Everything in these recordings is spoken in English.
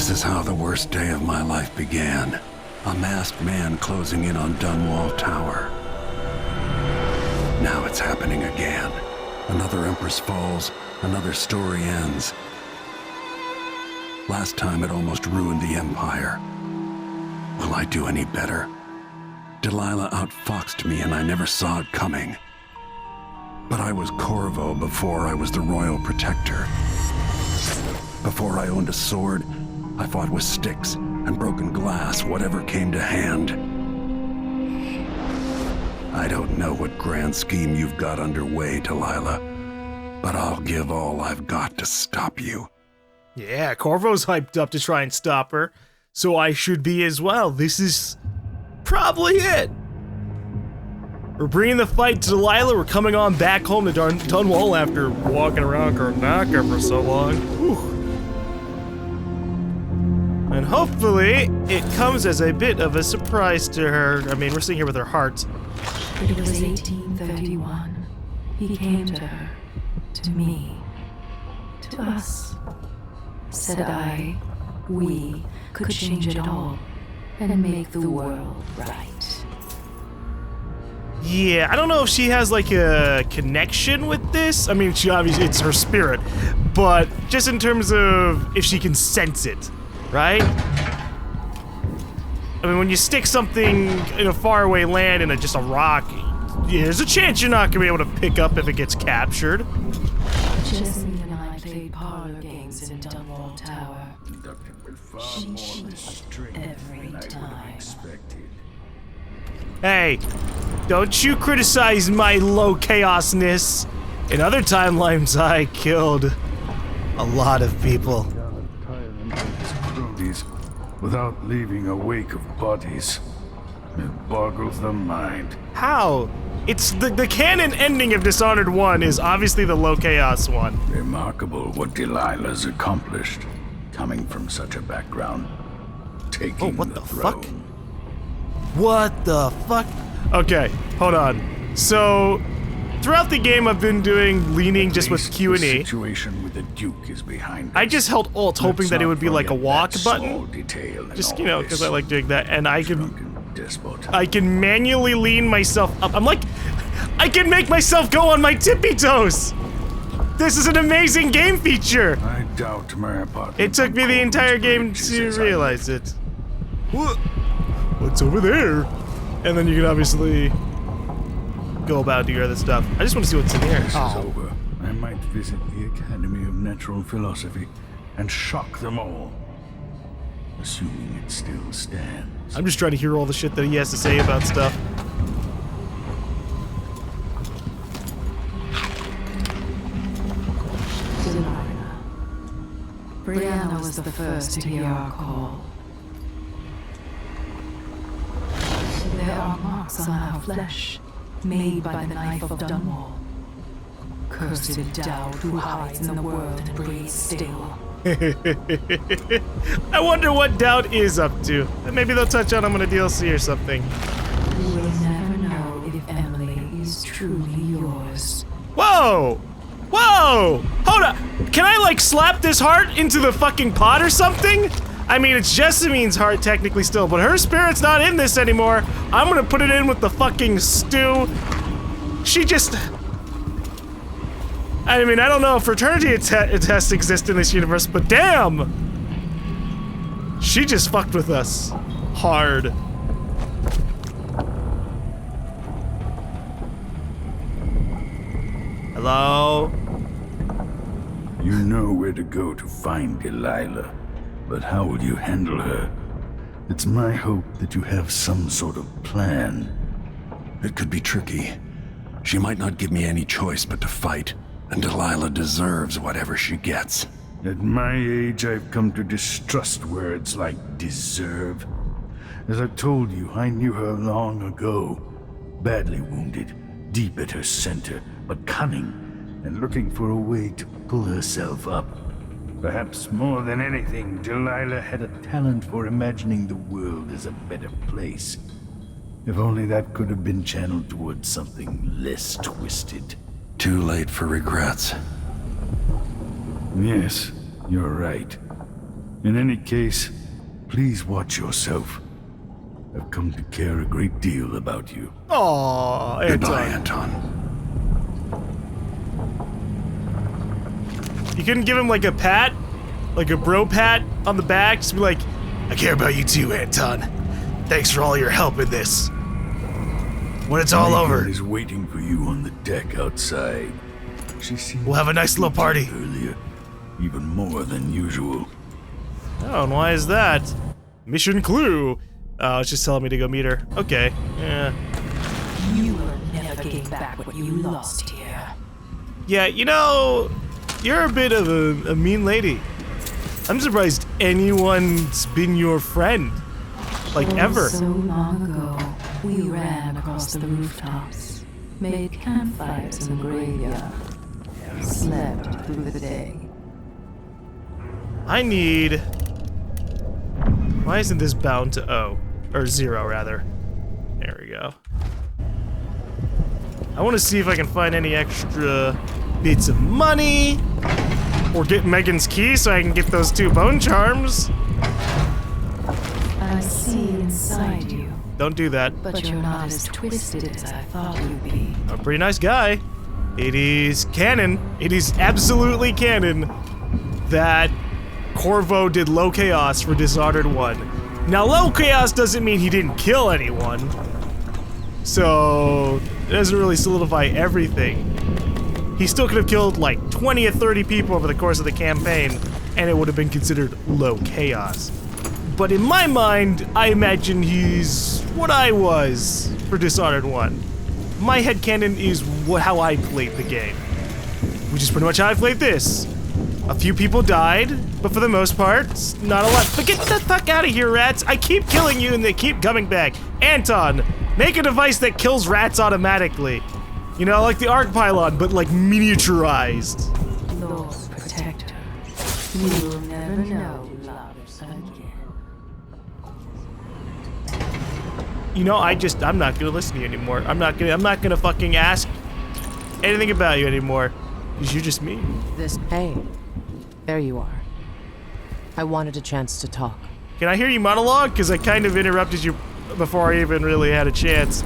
This is how the worst day of my life began. A masked man closing in on Dunwall Tower. Now it's happening again. Another Empress falls, another story ends. Last time it almost ruined the Empire. Will I do any better? Delilah outfoxed me and I never saw it coming. But I was Corvo before I was the Royal Protector. Before I owned a sword, I fought with sticks and broken glass, whatever came to hand. I don't know what grand scheme you've got underway, Delilah, but I'll give all I've got to stop you. Yeah, Corvo's hyped up to try and stop her, so I should be as well. This is probably it. We're bringing the fight to Delilah. We're coming on back home to Dunwall after walking around Karnaca for so long. Whew. And hopefully, it comes as a bit of a surprise to her. I mean, we're sitting here with her heart. It was 1831. He came to her, to me, to us. Said we could change it all and make the world right. Yeah, I don't know if she has like a connection with this. I mean, she obviously, it's her spirit, but just in terms of if she can sense it. Right? I mean, when you stick something in a faraway land in just a rock, yeah, there's a chance you're not gonna be able to pick up if it gets captured. Jesse and I played parlor games in Dunwall Tower. She cheated every time. Hey, don't you criticize my low chaosness. In other timelines, I killed a lot of people. Without leaving a wake of bodies. It boggles the mind. How? It's the canon ending of Dishonored 1 is obviously the low chaos one. Remarkable what Delilah's accomplished, coming from such a background. Taking what the throne. fuck? What the fuck? Okay, hold on. So, throughout the game I've been leaning just with Q and E. The situation with the Duke is behind us. I just held Alt hoping that it would be like a walk button. Detail Just, you know, because I like doing that. And I can despot. manually lean myself up. I'm like, I can make myself go on my tippy toes. This is an amazing game feature. I doubt my apartment. It took me the entire game to realize it. What's over there? And then you can obviously go about doing other stuff. I just want to see what's in here. This is over. I might visit the Academy of Natural Philosophy and shock them all. Assuming it still stands. I'm just trying to hear all the shit that he has to say about stuff. Delilah. Brianna was the first to hear our call. There are marks on our flesh, made by the knife of Dunwall. Cursed doubt who hides in the world and breathes still. I wonder what Doubt is up to. Maybe they'll touch on him in a DLC or something. We will never know if Emily is truly yours. Whoa! Whoa! Hold up! Can I, like, slap this heart into the fucking pot or something? I mean, it's Jessamine's heart technically still, but her spirit's not in this anymore. I'm gonna put it in with the fucking stew. She just... I mean, I don't know if fraternity tests exist in this universe, but damn! She just fucked with us. Hard. Hello? You know where to go to find Delilah, but how will you handle her? It's my hope that you have some sort of plan. It could be tricky. She might not give me any choice but to fight, and Delilah deserves whatever she gets. At my age, I've come to distrust words like deserve. As I've told you, I knew her long ago. Badly wounded, deep at her center, but cunning, and looking for a way to pull herself up. Perhaps more than anything, Delilah had a talent for imagining the world as a better place. If only that could have been channeled towards something less twisted. Too late for regrets. Yes, you're right. In any case, please watch yourself. I've come to care a great deal about you. Aww, Goodbye, Anton. Anton. You couldn't give him like a pat? Like a bro pat on the back? Just be like, I care about you too, Anton. Thanks for all your help in this. When it's all over, is waiting for you on the deck outside. She seemed we'll have a nice little party. earlier, even more than usual. Oh, and why is that? Mission clue. Oh, it's just telling me to go meet her. Okay, yeah. You will never gain back what you lost here. Yeah, you know, you're a bit of a mean lady. I'm surprised anyone's been your friend. Like, ever. So long ago, we ran across the rooftops, made campfires in the graveyard, slept through the day. I need... Why isn't this bound to O? Or 0, rather. There we go. I want to see if I can find any extra bits of money. Or get Megan's key so I can get those 2 bone charms. I see inside you, Don't do that. but you're not as twisted as I thought you'd be. I'm a pretty nice guy. It is canon. It is absolutely canon that Corvo did low chaos for Dishonored 1. Now, low chaos doesn't mean he didn't kill anyone. So, it doesn't really solidify everything. He still could have killed like 20 or 30 people over the course of the campaign, and it would have been considered low chaos. But in my mind, I imagine he's what I was for Dishonored 1. My headcanon is how I played the game, which is pretty much how I played this. A few people died, but for the most part, not a lot. But get the fuck out of here, rats! I keep killing you and they keep coming back. Anton, make a device that kills rats automatically. You know, like the arc pylon, but like miniaturized. Lord Protector, you will never know love again. You know, I'm not gonna listen to you anymore. I'm not gonna fucking ask anything about you anymore. Cause you're just me. Hey, there you are. I wanted a chance to talk. Can I hear you monologue? Cause I kind of interrupted you before I even really had a chance.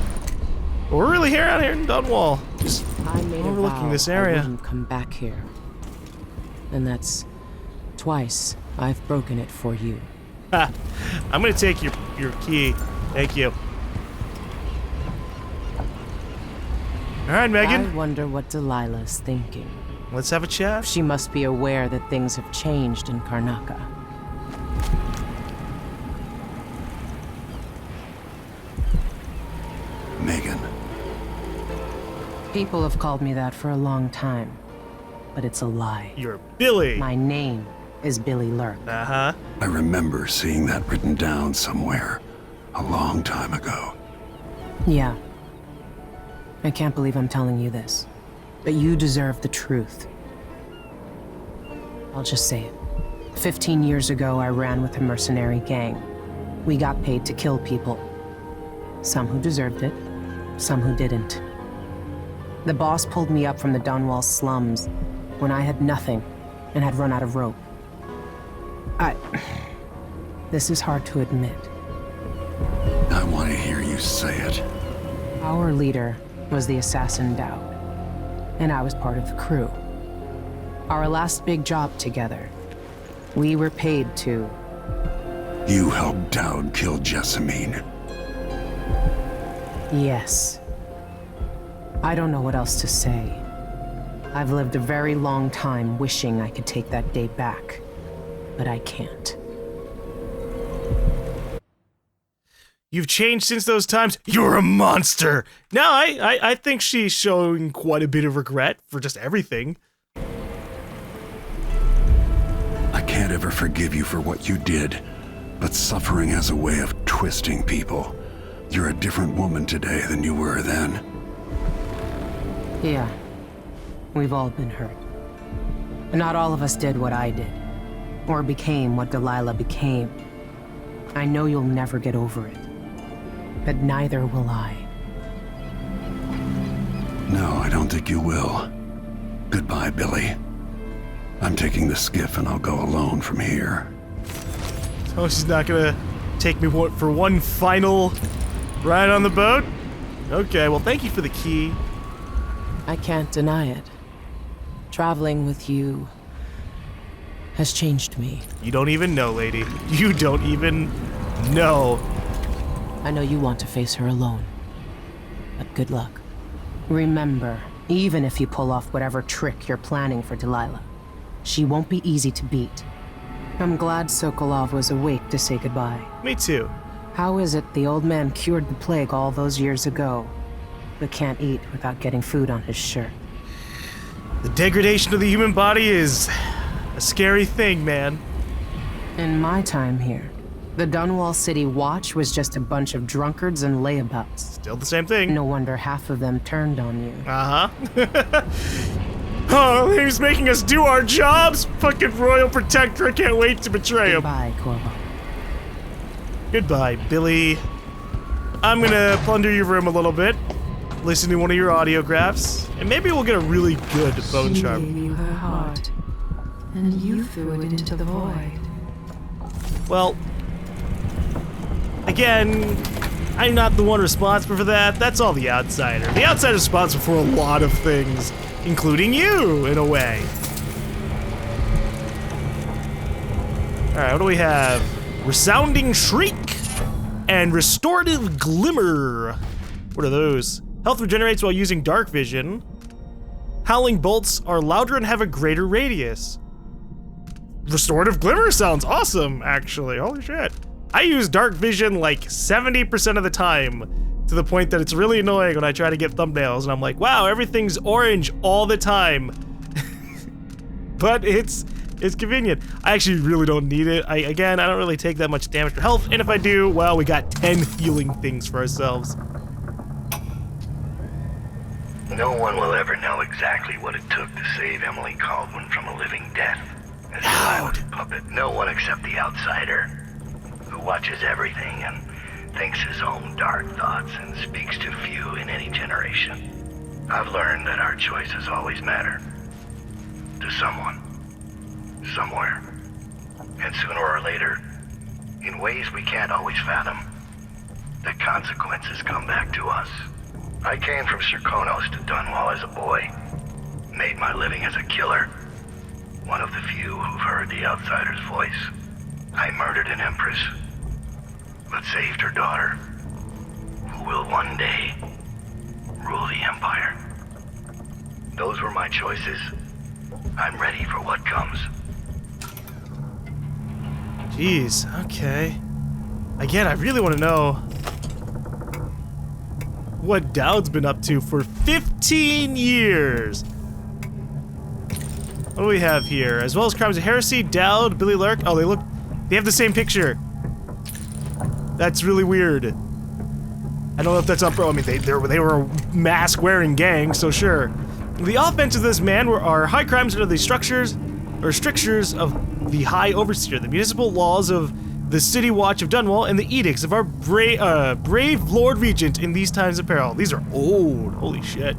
But we're really here out here in Dunwall. Just I made a overlooking vow this I area. wouldn't come back here. And that's twice I've broken it for you. Ha! I'm gonna take your key. Thank you. Alright, Megan. I wonder what Delilah's thinking. Let's have a chat. She must be aware that things have changed in Karnaca. Megan. People have called me that for a long time, but it's a lie. You're Billy. My name is Billy Lurk. Uh-huh. I remember seeing that written down somewhere a long time ago. Yeah. I can't believe I'm telling you this, but you deserve the truth. I'll just say it. 15 years ago, I ran with a mercenary gang. We got paid to kill people. Some who deserved it, some who didn't. The boss pulled me up from the Dunwall slums when I had nothing and had run out of rope. This is hard to admit. I want to hear you say it. Our leader was the assassin Dowd, and I was part of the crew. Our last big job together, we were paid to... You helped Dowd kill Jessamine. Yes. I don't know what else to say. I've lived a very long time wishing I could take that day back, but I can't. You've changed since those times. You're a monster. No, I think she's showing quite a bit of regret for just everything. I can't ever forgive you for what you did, but suffering has a way of twisting people. You're a different woman today than you were then. Yeah. We've all been hurt. Not all of us did what I did, or became what Delilah became. I know you'll never get over it, but neither will I. No, I don't think you will. Goodbye, Billy. I'm taking the skiff and I'll go alone from here. Oh, she's not gonna take me for one final ride on the boat? Okay, well, thank you for the key. I can't deny it. Traveling with you has changed me. You don't even know, lady. You don't even know. I know you want to face her alone, but good luck. Remember, even if you pull off whatever trick you're planning for Delilah, she won't be easy to beat. I'm glad Sokolov was awake to say goodbye. Me too. How is it the old man cured the plague all those years ago, but can't eat without getting food on his shirt? The degradation of the human body is a scary thing, man. In my time here, the Dunwall City Watch was just a bunch of drunkards and layabouts. Still the same thing. No wonder half of them turned on you. Uh-huh. Oh, he's making us do our jobs? Fucking Royal Protector, I can't wait to betray him. Goodbye, Corvo. Goodbye, Billy. I'm gonna plunder your room a little bit, listen to one of your audiographs, and maybe we'll get a really good bone She charm. gave you her heart, and you threw it into the void. Well, again, I'm not the one responsible for that. That's all the outsider. The outsider's responsible for a lot of things, including you, in a way. Alright, what do we have? Resounding Shriek and Restorative Glimmer. What are those? Health regenerates while using dark vision. Howling bolts are louder and have a greater radius. Restorative Glimmer sounds awesome, actually. Holy shit. I use dark vision like 70% of the time, to the point that it's really annoying when I try to get thumbnails and I'm like, wow, everything's orange all the time. But it's convenient. I actually really don't need it. I don't really take that much damage for health, and if I do, well, we got 10 healing things for ourselves. No one will ever know exactly what it took to save Emily Kaldwin from a living death. As Delilah's puppet, no one except the outsider, who watches everything and thinks his own dark thoughts and speaks to few in any generation. I've learned that our choices always matter. To someone. Somewhere. And sooner or later, in ways we can't always fathom, the consequences come back to us. I came from Serkonos to Dunwall as a boy. Made my living as a killer. One of the few who've heard the outsider's voice. I murdered an empress, but saved her daughter, who will one day rule the Empire. Those were my choices. I'm ready for what comes. Jeez, okay. Again, I really want to know what Dowd's been up to for 15 years. What do we have here? As well as Crimes of Heresy, Dowd, Billy Lurk. Oh, they have the same picture. That's really weird. I don't know if that's up, bro. I mean, they were a mask-wearing gang, so sure. The offense of this man are high crimes under the strictures of the High Overseer, the municipal laws of the City Watch of Dunwall, and the edicts of our brave Lord Regent in these times of peril. These are old. Holy shit.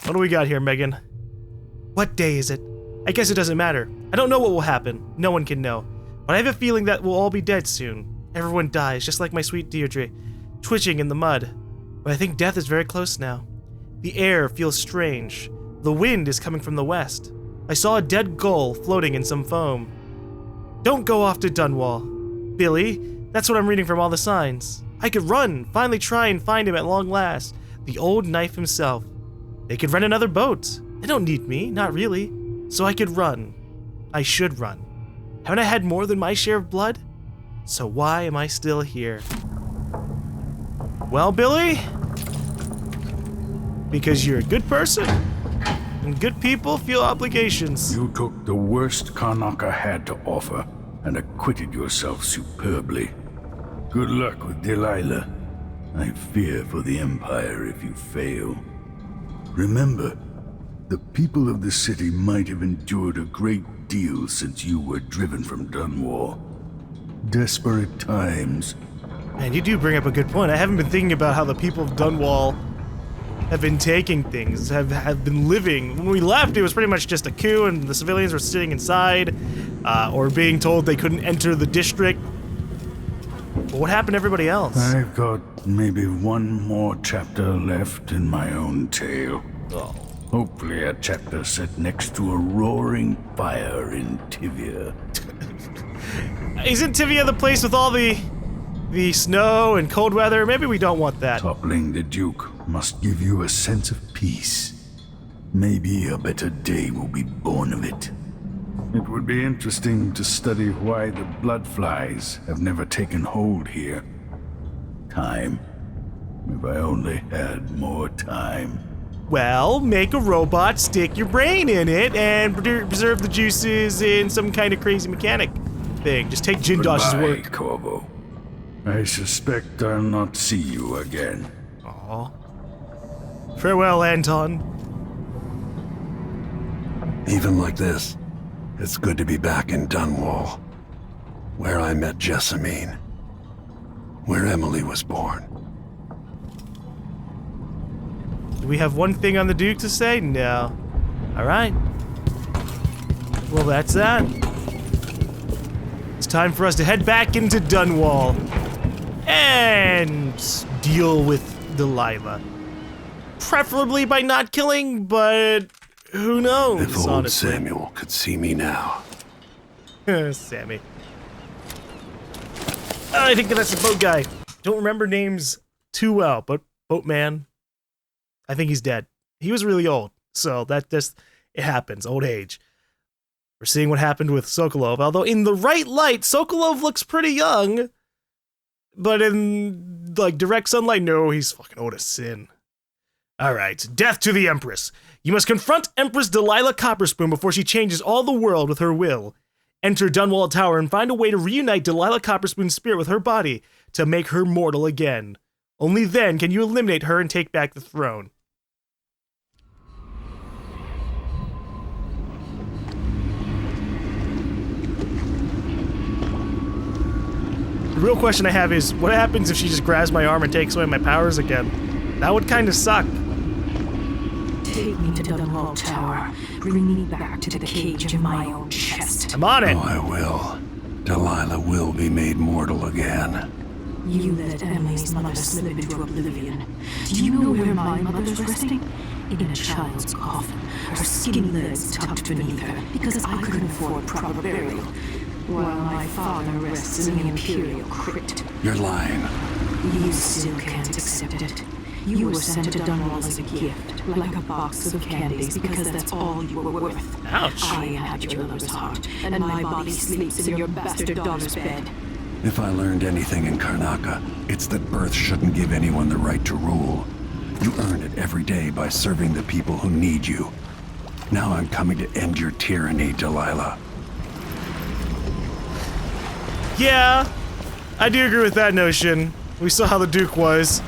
What do we got here, Megan? What day is it? I guess it doesn't matter. I don't know what will happen. No one can know. But I have a feeling that we'll all be dead soon. Everyone dies, just like my sweet Deirdre, twitching in the mud. But I think death is very close now. The air feels strange. The wind is coming from the west. I saw a dead gull floating in some foam. Don't go off to Dunwall. Billy, that's what I'm reading from all the signs. I could run, finally try and find him at long last. The old knife himself. They could rent another boat. They don't need me, not really. So I could run. I should run. Haven't I had more than my share of blood? So why am I still here? Well, Billy? Because you're a good person. And good people feel obligations. You took the worst Karnaca had to offer and acquitted yourself superbly. Good luck with Delilah. I fear for the Empire if you fail. Remember, the people of the city might have endured a great deal since you were driven from Dunwall. Desperate times. Man, you do bring up a good point. I haven't been thinking about how the people of Dunwall have been taking things, have been living. When we left, it was pretty much just a coup and the civilians were sitting inside. or being told they couldn't enter the district. But what happened to everybody else? I've got maybe one more chapter left in my own tale. Oh. Hopefully a chapter set next to a roaring fire in Tivia. Isn't Tivia the place with all the snow and cold weather? Maybe we don't want that. Toppling the Duke must give you a sense of peace. Maybe a better day will be born of it. It would be interesting to study why the bloodflies have never taken hold here. Time. If I only had more time. Well, make a robot, stick your brain in it, and preserve the juices in some kind of crazy mechanic thing. Just take Jindosh's Goodbye, work. Corvo. I suspect I'll not see you again. Aw. Farewell, Anton. Even like this, it's good to be back in Dunwall, where I met Jessamine, where Emily was born. Do we have one thing on the Duke to say? No. Alright. Well, that's that. It's time for us to head back into Dunwall and deal with Delilah. Preferably by not killing, but who knows, If old honestly. Samuel could see me now. Sammy. I think that's the boat guy. Don't remember names too well, but Boatman. I think he's dead. He was really old, so that just, it happens, old age. We're seeing what happened with Sokolov, although in the right light, Sokolov looks pretty young. But in, like, direct sunlight, no, he's fucking old as sin. Alright, death to the Empress. You must confront Empress Delilah Copperspoon before she changes all the world with her will. Enter Dunwall Tower and find a way to reunite Delilah Copperspoon's spirit with her body to make her mortal again. Only then can you eliminate her and take back the throne. The real question I have is, what happens if she just grabs my arm and takes away my powers again? That would kind of suck. Take me to Dunwall Tower. Bring me back to the cage in my own chest. I'm on it! Oh, I will. Delilah will be made mortal again. You let Emily's mother slip into oblivion. Do you know where my mother's resting? In a child's coffin, her skinny legs tucked beneath her, because I couldn't afford proper burial. While my father rests in the Imperial crypt. You're lying. You still can't accept it. You were sent to Dunwall as a gift, like a box of candies, because that's all you were worth. Ouch. I had your lover's heart, and my body sleeps in your bastard daughter's bed. If I learned anything in Karnaca, it's that birth shouldn't give anyone the right to rule. You earn it every day by serving the people who need you. Now I'm coming to end your tyranny, Delilah. Yeah, I do agree with that notion. We saw how the Duke was.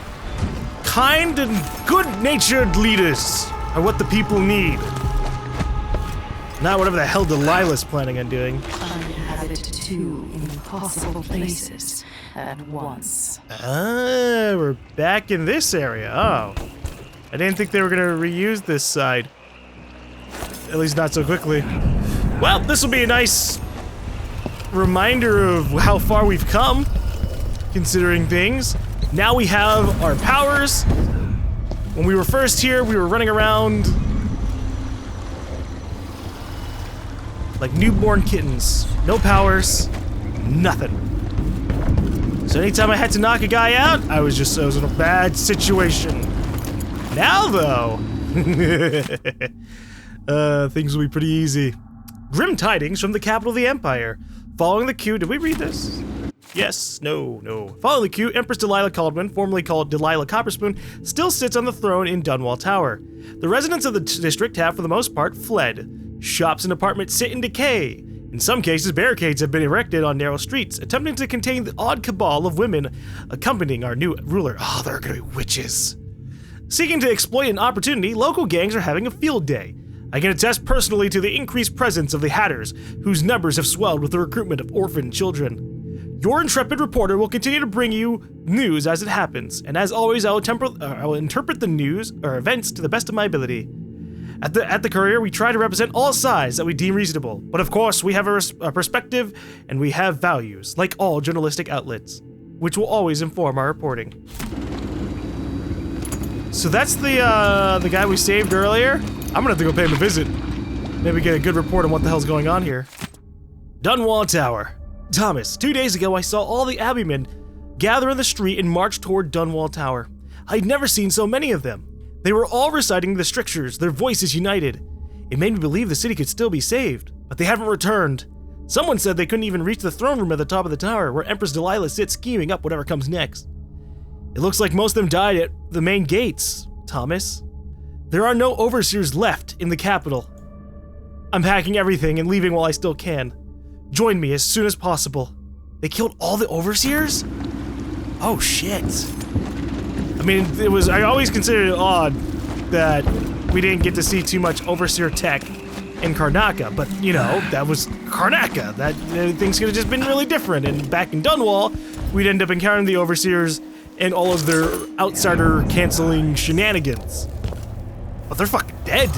Kind and good-natured leaders are what the people need. Not whatever the hell Delilah's planning on doing. I inhabit two impossible places at once. Ah, we're back in this area. Oh. I didn't think they were gonna reuse this side. At least not so quickly. Well, this will be a nice reminder of how far we've come, considering things. Now we have our powers. When we were first here, we were running around like newborn kittens. No powers, nothing. So anytime I had to knock a guy out, I was in a bad situation. Now though, things will be pretty easy. Grim tidings from the capital of the Empire. Following the coup, did we read this? Yes, no. Following the coup, Empress Delilah Kaldwin, formerly called Delilah Copperspoon, still sits on the throne in Dunwall Tower. The residents of the district have, for the most part, fled. Shops and apartments sit in decay. In some cases, barricades have been erected on narrow streets, attempting to contain the odd cabal of women accompanying our new ruler. Oh, they're gonna be witches. Seeking to exploit an opportunity, local gangs are having a field day. I can attest personally to the increased presence of the Hatters, whose numbers have swelled with the recruitment of orphaned children. Your intrepid reporter will continue to bring you news as it happens, and as always, I will interpret the news or events to the best of my ability. At the Courier, we try to represent all sides that we deem reasonable, but of course we have a perspective and we have values, like all journalistic outlets, which will always inform our reporting. So that's the guy we saved earlier. I'm gonna have to go pay him a visit. Maybe get a good report on what the hell's going on here. Dunwall Tower. Thomas, 2 days ago I saw all the Abbeymen gather in the street and march toward Dunwall Tower. I'd never seen so many of them. They were all reciting the strictures, their voices united. It made me believe the city could still be saved, but they haven't returned. Someone said they couldn't even reach the throne room at the top of the tower, where Empress Delilah sits scheming up whatever comes next. It looks like most of them died at the main gates, Thomas. There are no overseers left in the capital. I'm packing everything and leaving while I still can. Join me as soon as possible. They killed all the overseers? Oh shit. I mean, I always considered it odd that we didn't get to see too much overseer tech in Karnaca, but you know, that was Karnaca. Things could have just been really different, and back in Dunwall, we'd end up encountering the overseers and all of their outsider canceling shenanigans. But they're fucking dead.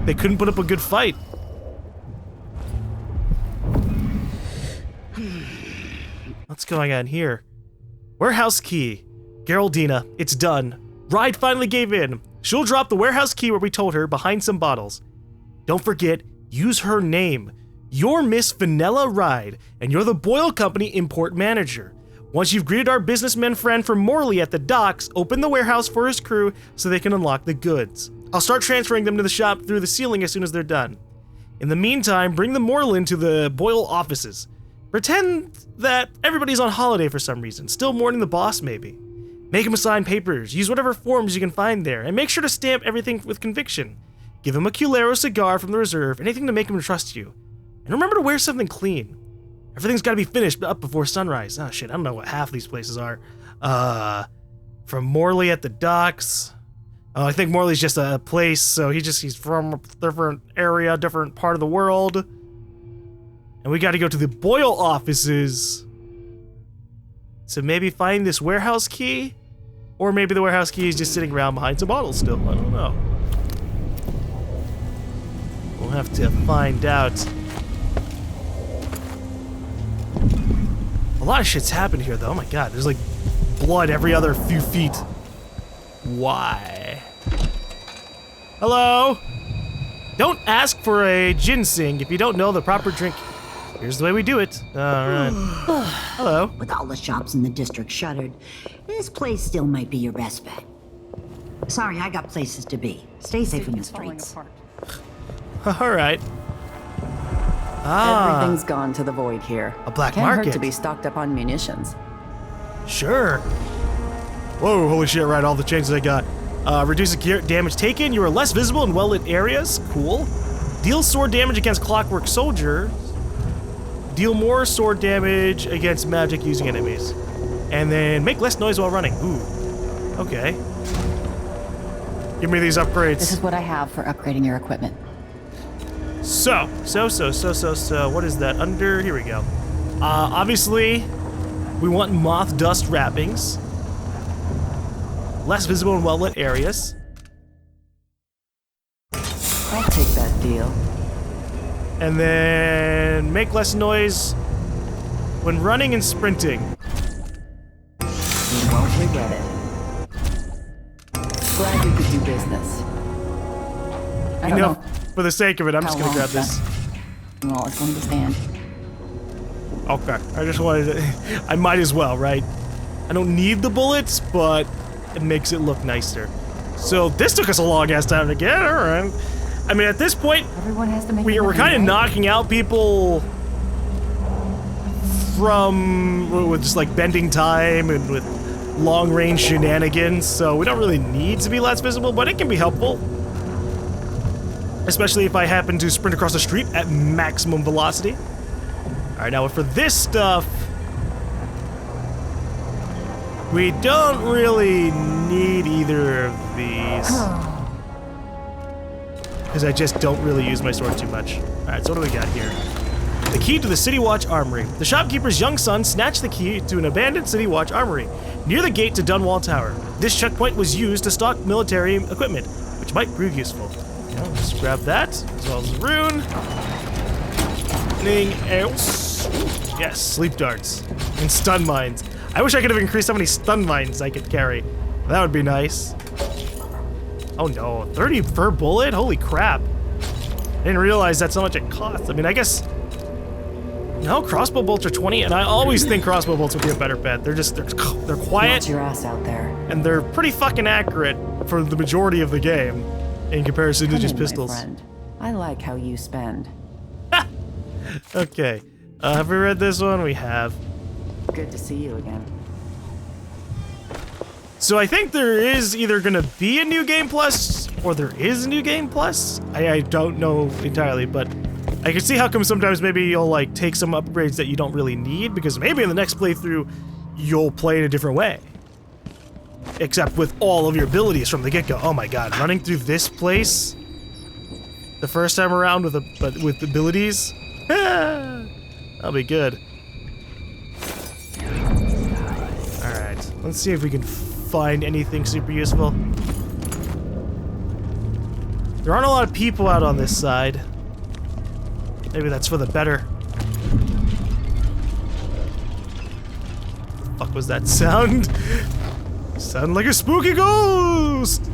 They couldn't put up a good fight. What's going on here? Warehouse key. Geraldina, it's done. Ride finally gave in. She'll drop the warehouse key where we told her, behind some bottles. Don't forget, use her name. You're Miss Vanilla Ride, and you're the Boyle Company import manager. Once you've greeted our businessman friend from Morley at the docks, open the warehouse for his crew so they can unlock the goods. I'll start transferring them to the shop through the ceiling as soon as they're done. In the meantime, bring the Moreland to the Boyle offices. Pretend that everybody's on holiday for some reason, still mourning the boss maybe. Make him sign papers, use whatever forms you can find there, and make sure to stamp everything with conviction. Give him a Culero cigar from the reserve, anything to make him trust you. And remember to wear something clean. Everything's gotta be finished up before sunrise. Oh shit, I don't know what half these places are. From Morley at the docks. Oh, I think Morley's just a place, so he's from a different area, different part of the world. And we gotta go to the Boyle offices. So maybe find this warehouse key? Or maybe the warehouse key is just sitting around behind some bottles still. I don't know. We'll have to find out. A lot of shit's happened here though. Oh my god, there's like blood every other few feet. Why? Hello? Don't ask for a ginseng if you don't know the proper drink. Here's the way we do it. Alright. Hello. With all the shops in the district shuttered, this place still might be your best bet. Sorry, I got places to be. Stay safe in the streets. Alright. Everything's gone to the void here. A black Can't market. hurt to be stocked up on munitions. Sure. Whoa, holy shit, right, all the changes I got. Reduce damage taken, you are less visible in well-lit areas. Cool. Deal sword damage against clockwork soldiers. Deal more sword damage against magic using enemies. And then make less noise while running. Ooh. Okay. Give me these upgrades. This is what I have for upgrading your equipment. So, what is that under? Here we go. Obviously, we want moth dust wrappings. Less visible in well-lit areas. I'll take that deal. And then make less noise when running and sprinting. You won't regret it. Glad we could do business. I don't know. For the sake of it, I'm just gonna grab this. Well, it's going to stand. Okay, I just wanted to, I might as well, right? I don't need the bullets, but it makes it look nicer. So this took us a long ass time to get, alright. I mean, at this point, Everyone has to make we're kind of knocking out people with just like bending time and with long range shenanigans, so we don't really need to be less visible, but it can be helpful. Especially if I happen to sprint across the street at maximum velocity. Alright, now for this stuff, we don't really need either of these. Because I just don't really use my sword too much. Alright, so what do we got here? The key to the City Watch Armory. The shopkeeper's young son snatched the key to an abandoned City Watch Armory near the gate to Dunwall Tower. This checkpoint was used to stock military equipment, which might prove useful. Oh, Just grab that, as well as the rune. Anything else? Yes, sleep darts. And stun mines. I wish I could have increased how many stun mines I could carry. That would be nice. Oh no, 30 per bullet? Holy crap. I didn't realize that's how much it costs. I mean, I guess... No, crossbow bolts are 20, and I always think crossbow bolts would be a better bet. They're just, they're quiet. Watch your ass out there. And they're pretty fucking accurate for the majority of the game in comparison to Come just in, pistols. my friend. I like how you spend. Okay. Have we read this one? We have. Good to see you again. So I think there is either gonna be a new game plus, or there is a new game plus. I don't know entirely, but I can see how come sometimes maybe you'll like take some upgrades that you don't really need, because maybe in the next playthrough you'll play in a different way. Except with all of your abilities from the get-go. Oh my god, running through this place the first time around with with abilities, that'll be good. All right, let's see if we can find anything super useful. There aren't a lot of people out on this side. Maybe that's for the better. What the fuck was that sound? Sounded like a spooky ghost!